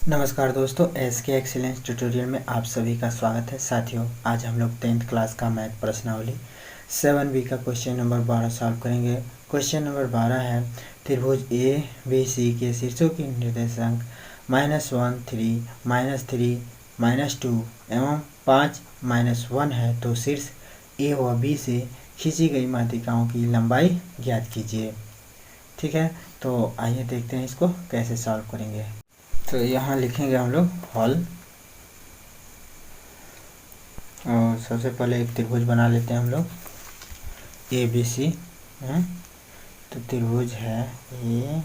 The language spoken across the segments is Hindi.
नमस्कार दोस्तों, एसके एक्सीलेंस ट्यूटोरियल में आप सभी का स्वागत है। साथियों, आज हम लोग 10th क्लास का मैथ प्रश्नावली 7B का क्वेश्चन नंबर 12 सॉल्व करेंगे। क्वेश्चन नंबर 12 है, त्रिभुज ए बी सी के शीर्षों की निर्देशांक -1, 3, -3, -2 एवं 5, -1 है, तो शीर्ष ए व बी से खींची गई माध्यिकाओं की लंबाई ज्ञात कीजिए। ठीक है, तो आइए देखते हैं इसको कैसे सॉल्व करेंगे। तो यहाँ लिखेंगे हम लोग हल, और सबसे पहले एक त्रिभुज बना लेते हैं हम लोग ए बी सी है। तो त्रिभुज है ए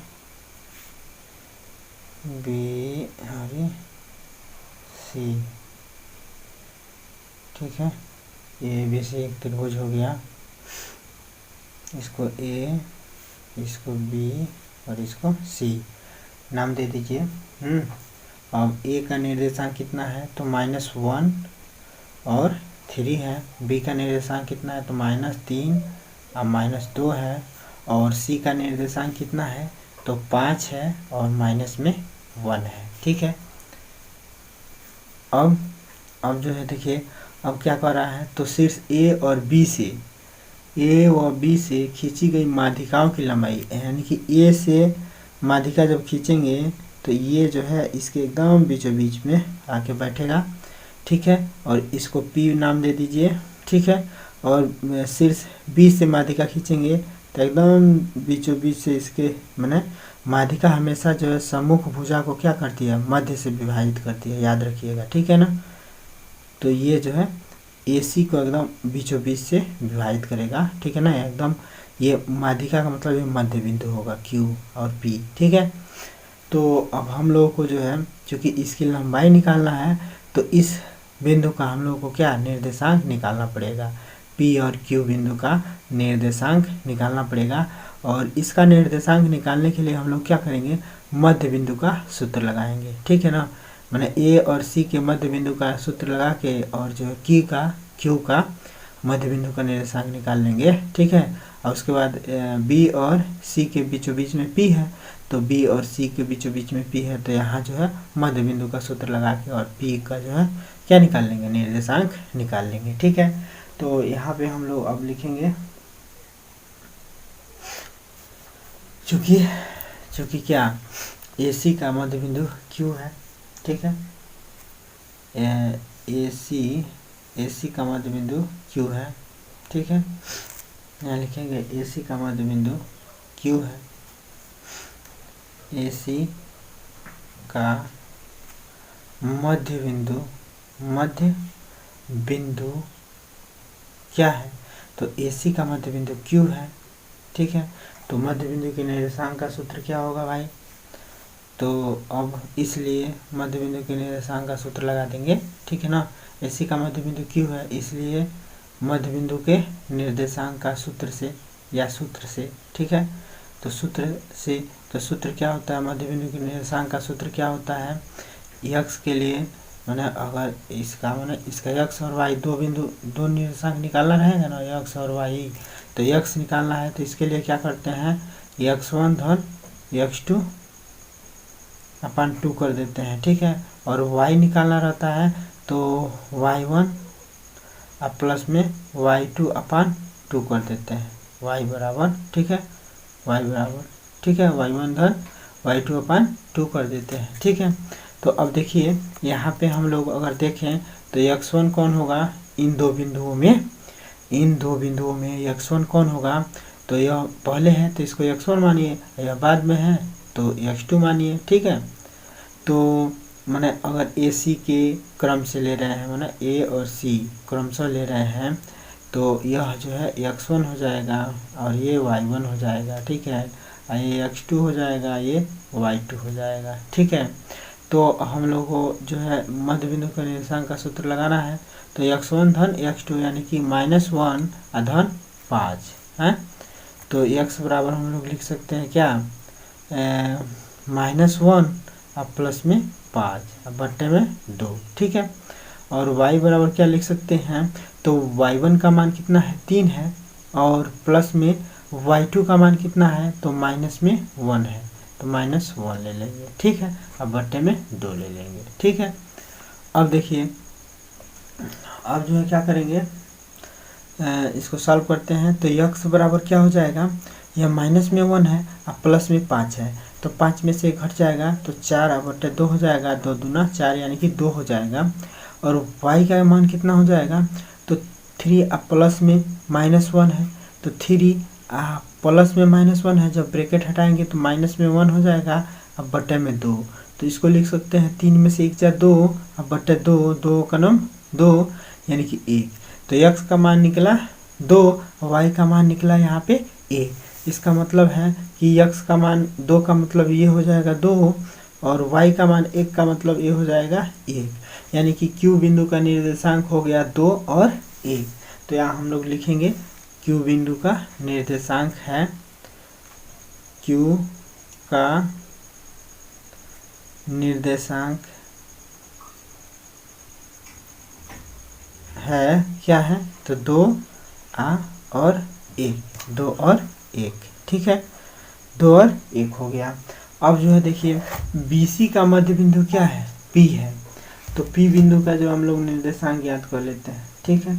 बी और सी। ठीक है, ए बी सी एक त्रिभुज हो गया। इसको ए, इसको बी और इसको सी नाम दे दीजिए। अब ए का निर्देशांक कितना है, तो -1 और 3 है। बी का निर्देशांक कितना है, तो -3 और -2 है। और सी का निर्देशांक कितना है, तो 5 है और -1 है। ठीक है, अब जो है देखिए, अब क्या कर रहा है, तो शीर्ष ए और बी से, ए व बी से खींची गई माध्यिकाओं की लंबाई, यानी कि ए से माध्यिका जब खींचेंगे तो ये जो है इसके एकदम बीचों बीच में आके बैठेगा। ठीक है, और इसको पी नाम दे दीजिए। ठीक है, और शीर्ष बी से माध्यिका खींचेंगे तो एकदम बीचों बीच से इसके माने माध्यिका हमेशा जो है सम्मुख भुजा को क्या करती है, मध्य से विभाजित करती है, याद रखिएगा। ठीक है ना, तो ये जो है AC को एकदम बीचों बीच से विभाजित करेगा। ठीक है ना, एकदम ये माध्यिका का मतलब ये मध्य बिंदु होगा Q और P। ठीक है, तो अब हम लोगों को जो है, चूँकि इसकी लंबाई निकालना है, तो इस बिंदु का हम लोगों को क्या निर्देशांक निकालना पड़ेगा, P और Q बिंदु का निर्देशांक निकालना पड़ेगा। और इसका निर्देशांक निकालने के लिए हम लोग क्या करेंगे, मध्य बिंदु का सूत्र लगाएंगे। ठीक है ना, मैंने ए और सी के मध्य बिंदु का सूत्र लगा के और जो है क्यू का मध्य बिंदु का निर्देशांक निकाल लेंगे। ठीक है, और उसके बाद बी और सी के बीचों बीच में पी है, तो बी और सी के बीचों बीच में पी है, तो यहाँ जो है मध्य बिंदु का सूत्र लगा के और पी का जो है क्या निकाल लेंगे, निर्देशांक निकाल लेंगे। ठीक है, तो यहाँ पे हम लोग अब लिखेंगे, चूँकि क्या AC का मध्य बिंदु Q है। ठीक है, AC का मध्य बिंदु Q है। ठीक है, यहाँ लिखेंगे AC का मध्य बिंदु Q है। AC का मध्य बिंदु क्या है, तो AC का मध्य बिंदु Q है। ठीक है, तो मध्य बिंदु के निर्देशांक का सूत्र क्या होगा भाई, तो अब इसलिए मध्य बिंदु के निर्देशांक का सूत्र लगा देंगे। ठीक है ना, AC का मध्य बिंदु Q है, इसलिए मध्य बिंदु के निर्देशांक का सूत्र से या सूत्र से। ठीक है, तो सूत्र क्या होता है, मध्य बिंदु के निर्देशांक का सूत्र क्या होता है, x के लिए मैंने अगर इसका x और y दो निर्देशांक निकालना रहेगा ना, x और y, तो x निकालना है तो इसके लिए क्या करते हैं, x1 धन x2 अपन 2 कर देते हैं। ठीक है, और y निकालना रहता है तो y1 अब प्लस में y2 अपन 2 कर देते हैं, y बराबर। ठीक है, y बराबर, ठीक है, y1 धन y2 अपन 2 कर देते हैं। ठीक है, तो अब देखिए यहाँ पे हम लोग अगर देखें तो x1 कौन होगा, इन दो बिंदुओं में x1 कौन होगा, तो यह पहले है तो इसको x1 मानिए, यह बाद में है तो x2 मानिए। ठीक है, तो माने अगर AC के क्रम से ले रहे हैं, माने A और C क्रमशः ले रहे हैं, तो यह जो है x1 हो जाएगा और ये y1 हो जाएगा। ठीक है, ये x2 हो जाएगा, ये y2 हो जाएगा। ठीक है, तो हम लोग को जो है मध्य बिंदु का निर्देशांक का सूत्र लगाना है, तो x1 धन x2 यानी कि -1 धन 5 है, तो x बराबर हम लोग लिख सकते हैं क्या, -1 अब प्लस में 5 अब बट्टे में 2। ठीक है, और y बराबर क्या लिख सकते हैं, तो y1 का मान कितना है, 3 है, और प्लस में y2 का मान कितना है, तो -1 है, तो -1 ले लेंगे, ठीक है। अब बट्टे में 2 ले लेंगे, ठीक है। अब देखिए, अब जो है क्या करेंगे, इसको सॉल्व करते हैं। तो x बराबर क्या हो जाएगा, यह माइनस में 1 है और प्लस में 5 है, तो 5 में से घट जाएगा तो 4/2 हो जाएगा, 2 दूना 4 यानी कि 2 हो जाएगा। और y का मान कितना हो जाएगा, तो 3 अब प्लस में -1 है, तो 3 प्लस में -1 है, जब ब्रैकेट हटाएंगे तो माइनस में 1 हो जाएगा, अब बटे में 2, तो इसको लिख सकते हैं 3 में से 1 जा 2, अब बटे 2, 2 का नाम 2 यानी कि 1। तो x का मान निकला 2, y का मान निकला यहाँ पे 1। इसका मतलब है कि x का मान 2 का मतलब ये हो जाएगा 2, और y का मान 1 का मतलब ये हो जाएगा 1, यानी कि Q बिंदु का निर्देशांक हो गया 2 और 1। तो यहाँ हम लोग लिखेंगे Q बिंदु का निर्देशांक है, Q का निर्देशांक है, क्या है, तो 2 और 1, 2 और 1, ठीक है, 2 और 1 हो गया। अब जो है देखिए, BC का मध्य बिंदु क्या है, P है, तो P बिंदु का जो हम लोग निर्देशांक याद कर लेते हैं, ठीक है।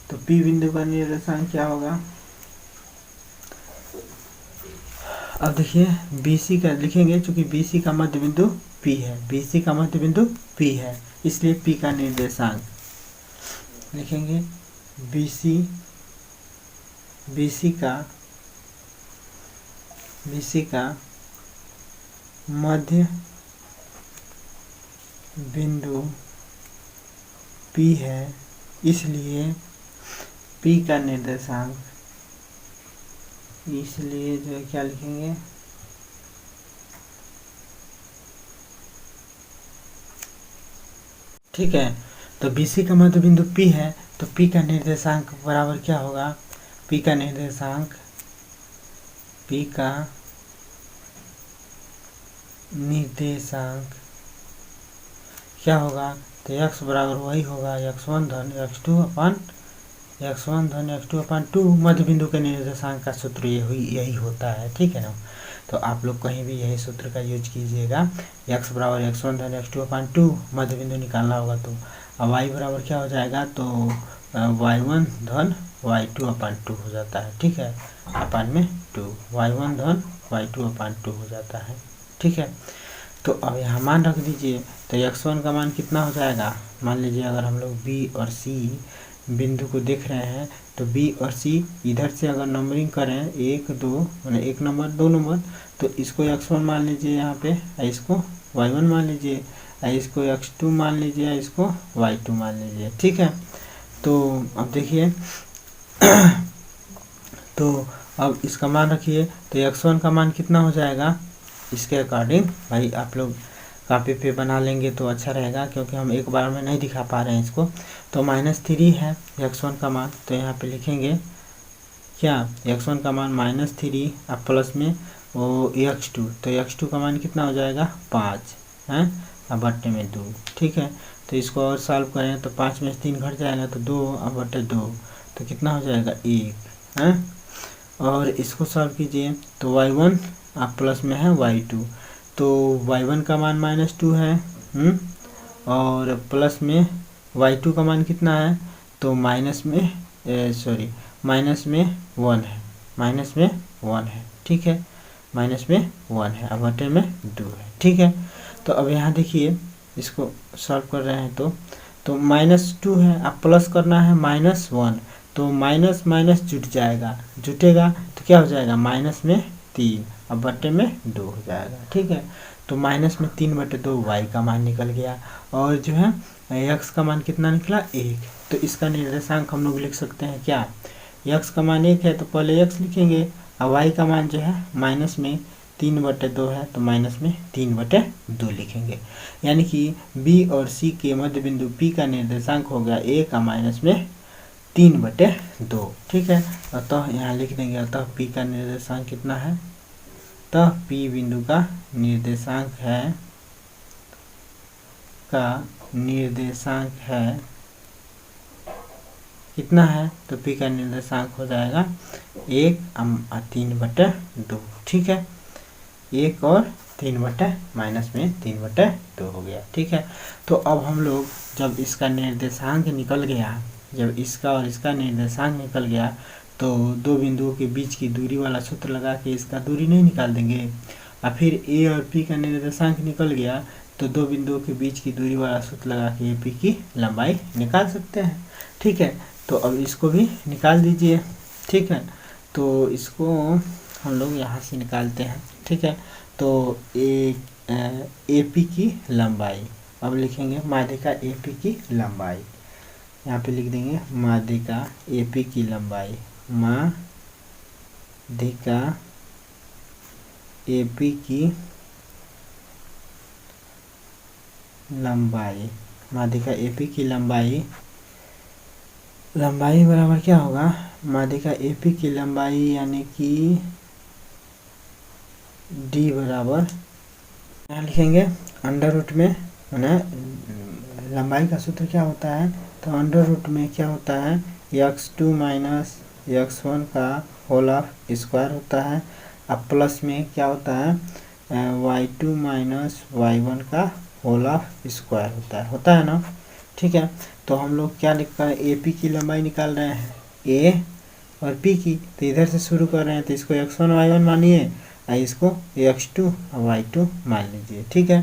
तो P बिंदु का निर्देशांक क्या होगा, अब देखिए BC का लिखेंगे, चूंकि BC का मध्य बिंदु P है, BC का मध्य बिंदु P है, इसलिए P का निर्देशांक लिखेंगे BC का मध्य बिंदु P है, इसलिए P का निर्देशांक, इसलिए जो है क्या लिखेंगे, ठीक है। तो BC का मध्य बिंदु P है, तो P का निर्देशांक बराबर क्या होगा, P का निर्देशांक क्या होगा, तो x बराबर वही होगा x1 धन x2 मध्य बिंदु के निर्देशांक का सूत्र यही होता है, ठीक है ना। तो आप लोग कहीं भी यही सूत्र का यूज कीजिएगा, x बराबर x1 धन x2 मध्य बिंदु निकालना होगा, तो अब y बराबर क्या हो जाएगा, तो y1 धन y2 हो जाता है, ठीक है, अपन में 2, y1 धन y2 हो जाता है, ठीक है। तो अब यहाँ मान रख दीजिए, तो x1 का मान कितना हो जाएगा, मान लीजिए अगर हम लोग B और C बिंदु को देख रहे हैं, तो B और C इधर से अगर नंबरिंग करें 1 2 मैंने 1 नंबर 2 नंबर, तो इसको x1 मान लीजिए यहाँ पे, इसको y1 मान लीजिए, इसको x2 मान लीजिए, इसको y2 मान लीजिए, ठीक है। तो अब देखिए तो अब इसका मान रखिए, तो x1 का मान कितना हो जाएगा, इसके अकॉर्डिंग भाई आप लोग कॉपी पे बना लेंगे तो अच्छा रहेगा, क्योंकि हम एक बार में नहीं दिखा पा रहे हैं इसको। तो -3 है x1 का मान, तो यहाँ पे लिखेंगे क्या, x1 का मान -3 अब प्लस में वो x2, तो x2 का मान कितना हो जाएगा 5 है, अब बट्टे में 2, ठीक है। तो इसको और सॉल्व करें तो 5 में से 3 घट जाएगा, तो 2 अब बट्टे 2, तो कितना हो जाएगा 1 है। और इसको सॉल्व कीजिए, तो y1 आप प्लस में है y2, तो y1 का मान -2 है, और प्लस में y2 का मान कितना है, तो माइनस में 1 है, ठीक है, -1 है, अब बटे में 2 है, ठीक है। तो अब यहाँ देखिए इसको सॉल्व कर रहे हैं, तो -2 है, अब प्लस करना है -1, तो माइनस माइनस जुटेगा तो क्या हो जाएगा, -3, अब बटे में 2 हो जाएगा, ठीक है। तो -3/2 y का मान निकल गया, और जो है x का मान कितना निकला 1। तो इसका निर्देशांक हम लोग लिख सकते हैं क्या, x का मान 1 है तो पहले x लिखेंगे, और y का मान जो है -3/2 है, तो -3/2 लिखेंगे, यानी कि B और C के मध्य बिंदु P का निर्देशांक हो गया 1 और -3/2, ठीक है। अतः यहाँ लिख देंगे, अतः P का निर्देशांक कितना है, तो P बिंदु का निर्देशांक है कितना है, तो P का निर्देशांक हो जाएगा 1 और 3/2, ठीक है। 1 और 3/-(-3/2 हो गया। ठीक है, तो अब हम लोग जब इसका निर्देशांक निकल गया, जब इसका और इसका निर्देशांक निकल गया तो दो बिंदुओं के बीच की दूरी वाला सूत्र लगा के इसका दूरी नहीं निकाल देंगे, और फिर ए और पी का निर्देशांक निकल गया तो दो बिंदुओं के बीच की दूरी वाला सूत्र लगा के ए पी की लंबाई निकाल सकते हैं। ठीक है, तो अब इसको भी निकाल दीजिए। ठीक है, तो इसको हम लोग यहाँ से निकालते हैं। ठीक है, तो ए पी की लंबाई, अब लिखेंगे माध्यिका ए पी की लंबाई, यहाँ पे लिख देंगे माध्यिका ए पी की लंबाई, माध्यिका ए पी की लंबाई, माध्यिका ए पी की लंबाई, लंबाई बराबर क्या होगा, माध्यिका ए पी की लंबाई यानी कि डी बराबर, यहाँ लिखेंगे अंडर रूट में, है लंबाई का सूत्र क्या होता है, तो अंडर रूट में क्या होता है, x2 माइनस x1 का होल ऑफ स्क्वायर होता है, अब प्लस में क्या होता है, y2 माइनस y1 का होल ऑफ स्क्वायर होता है ना। ठीक है, तो हम लोग क्या लिख कर ए पी की लंबाई निकाल रहे हैं, ए और पी की, तो इधर से शुरू कर रहे हैं, तो इसको x1 y1 मानिए और इसको x2 और y2 मान लीजिए। ठीक है,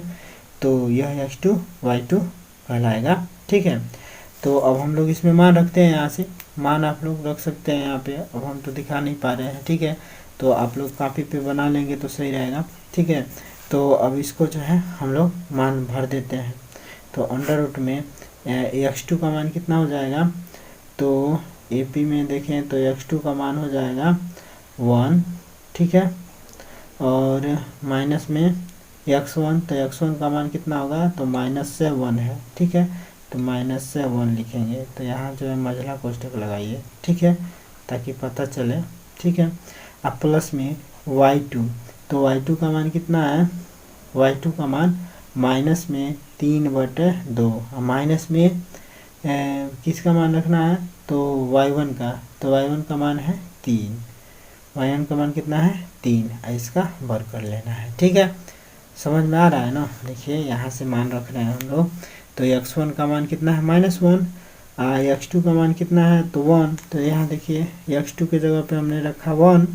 तो यह x2 y2 कहलाएगा। ठीक है, तो अब हम लोग इसमें मान रखते हैं, यहाँ से मान आप लोग रख सकते हैं यहाँ पे, अब हम तो दिखा नहीं पा रहे हैं। ठीक है, तो आप लोग कापी पे बना लेंगे तो सही रहेगा। ठीक है, तो अब इसको जो है हम लोग मान भर देते हैं, तो अंडर रूट में x2 का मान कितना हो जाएगा, तो ए पी में देखें तो x2 का मान हो जाएगा 1। ठीक है, और माइनस में x1, तो x1 का मान कितना होगा, तो -1 है। ठीक है, तो -1 लिखेंगे, तो यहाँ जो है मझला कोष्ठक लगाइए। ठीक है, ताकि पता चले। ठीक है, अब प्लस में y2, तो y2 का मान कितना है, y2 का मान माइनस में 3/2, माइनस में किसका मान रखना है, तो y1 का, तो y1 का मान है 3, y1 का मान कितना है 3, इसका वर्ग कर लेना है। ठीक है, समझ में आ रहा है ना। देखिए यहाँ से मान रख रहे हैं हम लोग, तो x1 का मान कितना है -1, x2 का मान कितना है, तो 1, तो यहाँ देखिए x2 के जगह पे हमने रखा 1,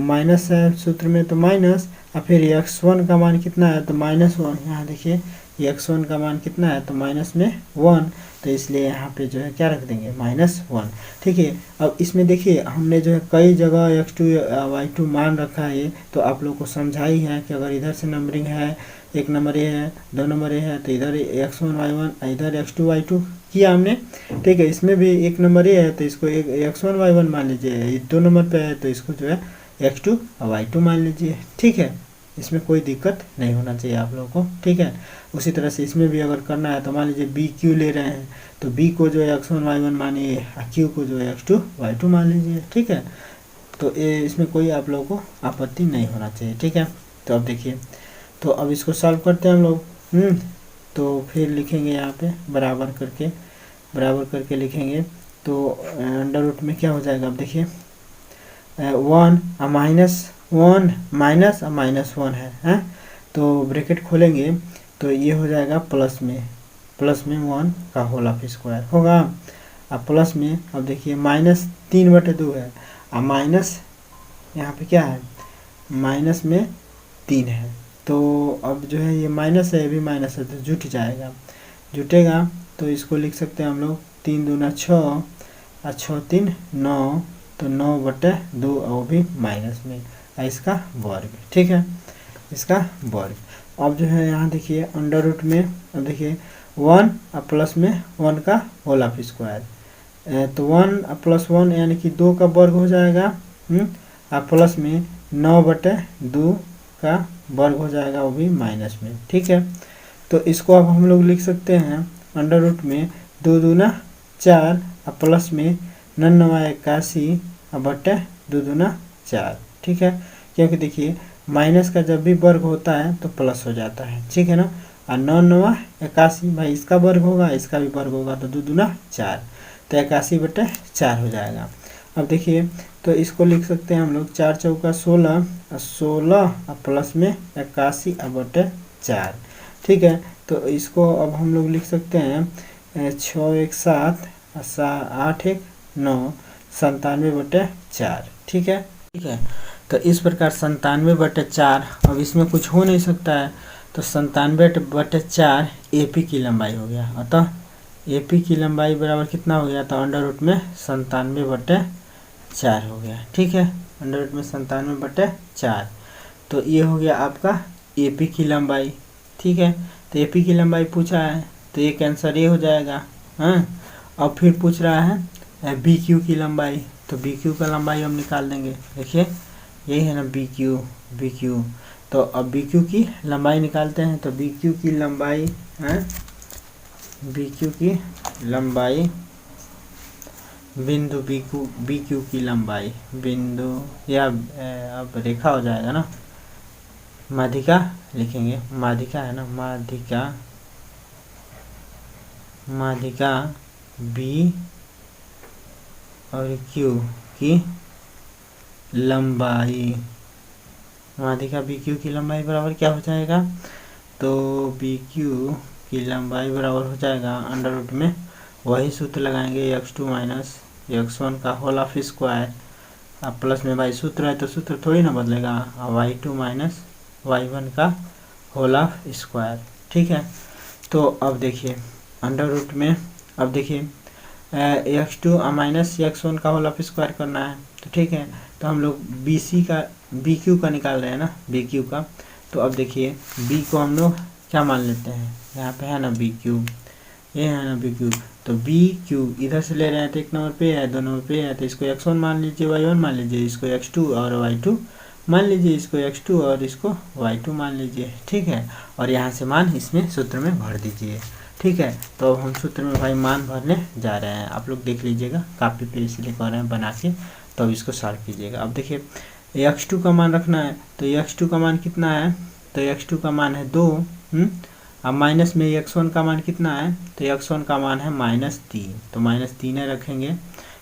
माइनस है सूत्र में तो माइनस, और फिर x1 का मान कितना है, तो -1, यहाँ देखिए x1 का मान कितना है, तो -1, तो इसलिए यहाँ पे जो है क्या रख देंगे, -1। ठीक है, अब इसमें देखिए हमने जो है कई जगह x2 y2 मान रखा है, तो आप लोग को समझाई है कि अगर इधर से नंबरिंग है, 1 नंबर ए है, 2 नंबर ए है, तो इधर x1 y1, इधर x2 y2 किया हमने। ठीक है, इसमें भी 1 नंबर ए है, तो इसको x1 y1 मान लीजिए, 2 नंबर पे है तो इसको जो है x2 और y2 मान लीजिए। ठीक है, इसमें कोई दिक्कत नहीं होना चाहिए आप लोगों को। ठीक है, उसी तरह से इसमें भी अगर करना है तो मान लीजिए बी क्यू ले रहे हैं, तो बी को जो है x1 y1 मानिए, क्यू को जो है x2 y2 मान लीजिए। ठीक है, तो इसमें कोई आप लोगों को आपत्ति नहीं होना चाहिए। ठीक है, तो अब देखिए, तो अब इसको सॉल्व करते हैं हम लोग। तो फिर लिखेंगे यहाँ पे बराबर करके लिखेंगे, तो अंडर रूट में क्या हो जाएगा, अब देखिए 1 -1 माइनस -1 है, तो ब्रैकेट खोलेंगे तो ये हो जाएगा प्लस में 1 का होल ऑफ स्क्वायर होगा। अब प्लस में, अब देखिए -3/2 है, अब माइनस यहाँ पे क्या है, माइनस में 3 है, तो अब जो है ये माइनस है, ये भी माइनस है, तो जुटेगा तो इसको लिख सकते हैं हम लोग 3 दूना 6 और 6 3 9, तो 9/2, और वो भी माइनस में, इसका वर्ग। ठीक है, इसका वर्ग। अब जो है यहाँ देखिए अंडर रूट में, अब देखिए 1 और प्लस में 1 का होल ऑफ स्क्वायर, तो 1 और प्लस 1 यानी कि 2 का वर्ग हो जाएगा, और प्लस में 9/2 का वर्ग हो जाएगा, वो भी माइनस में। ठीक है, तो इसको अब हम लोग लिख सकते हैं अंडर रूट में 2 दूना 4 और प्लस में 9×9 81 2 दूना 4। ठीक है, क्योंकि देखिए माइनस का जब भी वर्ग होता है तो प्लस हो जाता है। ठीक है ना, और 9×9 81, भाई इसका वर्ग होगा, इसका भी वर्ग होगा, तो 2 दूना 4, तो 81/4 हो जाएगा। अब देखिए तो इसको लिख सकते हैं हम लोग 4 चौका 16 और 16 और प्लस में 81 और बटे 4। ठीक है, तो इसको अब हम लोग लिख सकते हैं 6 1 7 और 8 1 9 97 बटे 4। ठीक है, तो इस प्रकार 97 बटे 4, अब इसमें कुछ हो नहीं सकता है, तो 97 बटे 4 AP की लंबाई हो गया। अतः AP की लंबाई बराबर कितना हो गया, तो अंडर रूट में 97 बटे 4 हो गया। ठीक है, अंडर रूट में 97 बटे 4, तो ये हो गया आपका AP की लंबाई। ठीक है, तो AP की लंबाई पूछा है तो एक आंसर ये हो जाएगा। हाँ, अब फिर पूछ रहा है BQ की लंबाई, तो BQ का लंबाई हम निकाल देंगे। देखिए यही है ना BQ, तो अब BQ की लंबाई निकालते हैं। तो BQ की लंबाई है, BQ की लंबाई, बिंदु BQ की लंबाई, बिंदु या अब रेखा हो जाएगा ना, माध्यिका लिखेंगे, माध्यिका है ना, माध्यिका B और Q की लंबाई, माध्यिका BQ की लंबाई बराबर क्या हो जाएगा, तो BQ की लंबाई बराबर हो जाएगा अंडर रूट में, वही सूत्र लगाएंगे x2 माइनस x1 का होल ऑफ स्क्वायर, अब प्लस में भाई सूत्र है तो सूत्र थोड़ी ना बदलेगा, y2 माइनस y1 का होल ऑफ स्क्वायर। ठीक है, तो अब देखिए अंडर रूट में, अब देखिए x2 माइनस x1 का होल ऑफ स्क्वायर करना है, तो ठीक है, तो हम लोग BQ का निकाल रहे हैं ना, BQ का। तो अब देखिए B को हम लोग क्या मान लेते हैं, यहाँ पे है ना BQ, ये है ना BQ, तो BQ इधर से ले रहे हैं तो एक नंबर पे है, दो नंबर पे है, तो इसको x1 मान लीजिए, y1 मान लीजिए, इसको x2 और y2 मान लीजिए, इसको x2 और इसको y2 मान लीजिए। ठीक है, और यहाँ से मान इसमें सूत्र में भर दीजिए। ठीक है, तो अब हम सूत्र में भाई मान भरने जा रहे हैं, आप लोग देख लीजिएगा, कापी पे इसलिए कर रहे हैं बना के, तो अब इसको सॉल्व कीजिएगा। अब देखिए x2 का मान रखना है, तो x2 का मान कितना है, तो x2 का मान है 2, अब माइनस में x1 का मान कितना है, तो x1 का मान है -3, तो -3 रखेंगे।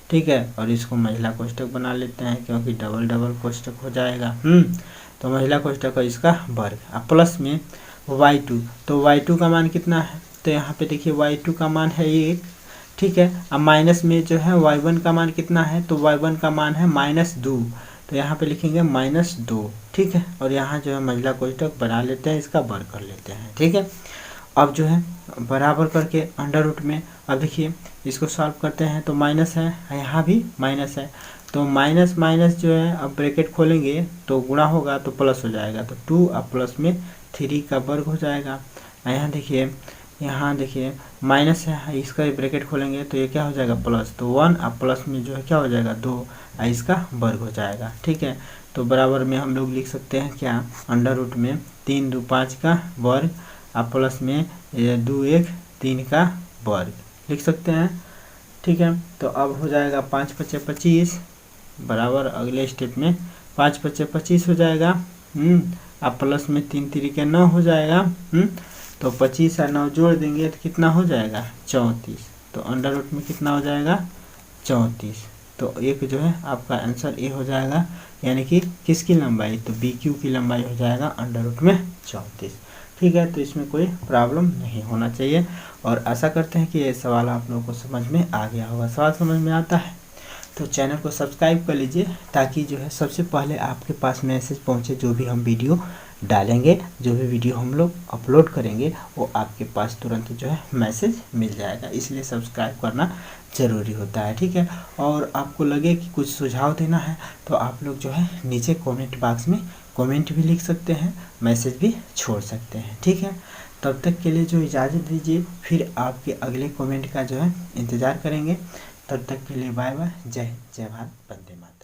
ठीक है, और इसको महिला कोष्ठक बना लेते हैं क्योंकि डबल डबल कोष्ठक हो जाएगा। तो महिला कोष्ठक है इसका वर्ग, अब प्लस में y2, तो y2 का मान कितना है, तो यहाँ पे देखिए y2 का मान है 1। ठीक है, अब माइनस में जो है y1 का मान कितना है, तो y1 का मान है -2, तो यहाँ पे लिखेंगे -2। ठीक है, और यहाँ जो है महिला कोष्ठक बना लेते हैं, इसका वर्ग कर लेते हैं। ठीक है, अब जो है बराबर करके अंडर रूट में, अब देखिए इसको सॉल्व करते हैं तो माइनस है, यहाँ भी माइनस है, तो माइनस माइनस जो है अब ब्रैकेट खोलेंगे तो गुणा होगा तो प्लस हो जाएगा, तो 2 और प्लस में 3 का वर्ग हो जाएगा। यहाँ देखिए माइनस है, इसका ब्रैकेट खोलेंगे तो ये क्या हो जाएगा प्लस, तो 1 और प्लस में जो है क्या हो जाएगा 2 और इसका वर्ग हो जाएगा। ठीक है, तो बराबर में हम लोग लिख सकते हैं क्या, अंडर रूट में 3 2 5 का वर्ग और प्लस में 2 1 3 का वर्ग लिख सकते हैं। ठीक है, तो अब हो जाएगा 5 5 25 बराबर, अगले स्टेप में 5 5 25 हो जाएगा, अब प्लस में 3 3 9 हो जाएगा, तो 25 और 9 जोड़ देंगे तो कितना हो जाएगा 34, तो अंडर रूट में कितना हो जाएगा 34, तो एक जो है आपका आंसर ए हो जाएगा, यानी कि किसकी लंबाई, तो BQ की लंबाई हो जाएगा अंडर रूट में 34। ठीक है, तो इसमें कोई प्रॉब्लम नहीं होना चाहिए, और आशा करते हैं कि ये सवाल आप लोगों को समझ में आ गया होगा। सवाल समझ में आता है तो चैनल को सब्सक्राइब कर लीजिए, ताकि जो है सबसे पहले आपके पास मैसेज पहुंचे, जो भी हम वीडियो डालेंगे, जो भी वीडियो हम लोग अपलोड करेंगे, वो आपके पास तुरंत जो है मैसेज मिल जाएगा, इसलिए सब्सक्राइब करना ज़रूरी होता है। ठीक है, और आपको लगे कि कुछ सुझाव देना है तो आप लोग जो है नीचे कमेंट बॉक्स में कमेंट भी लिख सकते हैं, मैसेज भी छोड़ सकते हैं। ठीक है, तब तक के लिए जो इजाज़त दीजिए, फिर आपके अगले कमेंट का जो है इंतज़ार करेंगे। तब तक के लिए बाय बाय, जय हिंद, जय भारत, वंदे मातरम।